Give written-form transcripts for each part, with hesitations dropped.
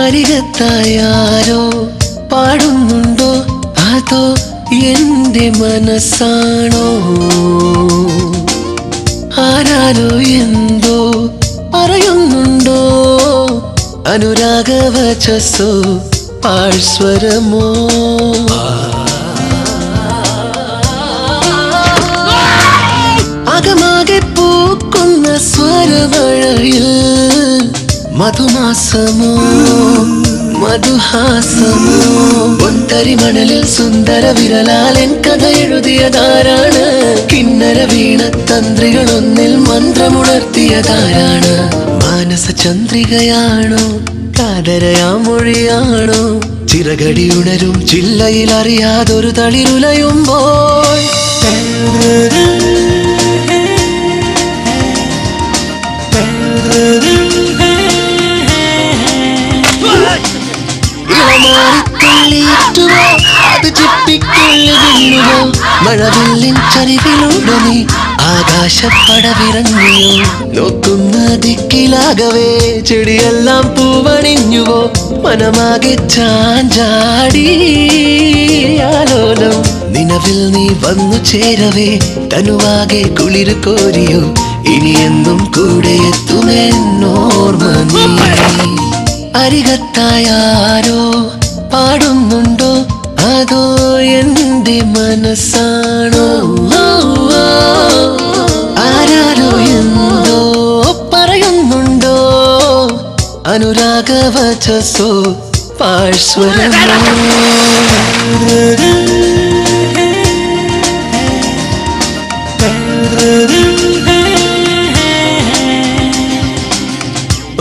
അരികത്തായാരോ പാടുന്നുണ്ടോ അതോ എന്റെ മനസ്സാണോ? ആരാരോ എന്തോ പറയുന്നുണ്ടോ അനുരാഗവചസ്സോ പാഴ്സ്വരമോ? അകമാകെ പൂക്കുന്ന സ്വരമഴയിൽ മധുമാസമോ മധുഹാസമോ? പൊന്തരി മണലിൽ സുന്ദര വിരലാലൻ കഥ എഴുതിയതാരാണ്? കിന്നര വീണ തന്ത്രികളൊന്നിൽ മന്ത്രമുണർത്തിയതാരാണ്? മാനസ ചന്ദ്രികയാണോ കാതരയാമൊഴിയാണോ? ചിറകടി ഉണരും ചില്ലയിൽ അറിയാതൊരു തളിരുലയുമ്പോൾ അത് ചിപ്പിക്കുള്ളിൽ വീഴുമോ? മഴവില്ലിൻ ചരിവിലൂടെ നീ ആകാശപ്പടവിറങ്ങിയോ? നോക്കുന്ന ദിക്കിലാകവേ ചെടിയെല്ലാം പൂവണിഞ്ഞുവോ? മനമാകെ ചാഞ്ചാടിയാലോലം നിലവിൽ നീ വന്നു ചേരവേ തനുവാകെ കുളിര് കോരിയോ? ഇനിയെന്നും കൂടെ എത്തുമെന്നോർമ്മ നീ. അരികത്തായാരോ പാടുന്നുണ്ടോ അതോ എന്റെ മനസ്സാണോ? ആരാരോ എന്തോ പറയുന്നുണ്ടോ അനുരാഗവചസ്സോ പാഴ്സ്വരമോ?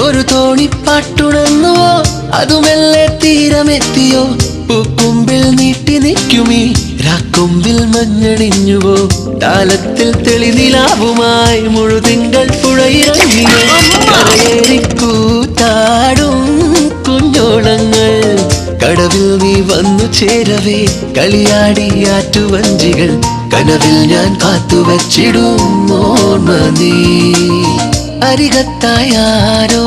ഒരു തോണിപ്പാട്ടുണർന്നുവോ അതുമെല്ലെ തീരമെത്തിയോ? പൂക്കുമ്പിൽ നീട്ടി നിൽക്കുമീ രാക്കൊമ്പിൽ മഞ്ഞണിഞ്ഞുവോ? താലത്തിൽ തെളിനിലാവുമായി മുഴുതിങ്കൾ പുഴയിറങ്ങിയോ? കരയേറിക്കൂത്താടും കുഞ്ഞോളങ്ങൾ കടവിൽ നീ വന്നു ചേരവേ കളിയാടിയാറ്റുവഞ്ചികൾ കനവിൽ ഞാൻ കാത്തുവച്ചിടും ഓർമ്മ നീ. അരികത്തായാരോ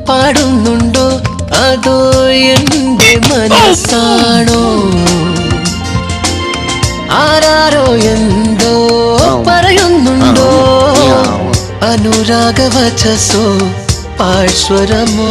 പാടുന്നുണ്ടോ അതോ എന്റെ മനസ്സാണോ? ആരാരോ എന്തോ പറയുന്നുണ്ടോ അനുരാഗവചസ്സോ പാഴ്സ്വരമോ?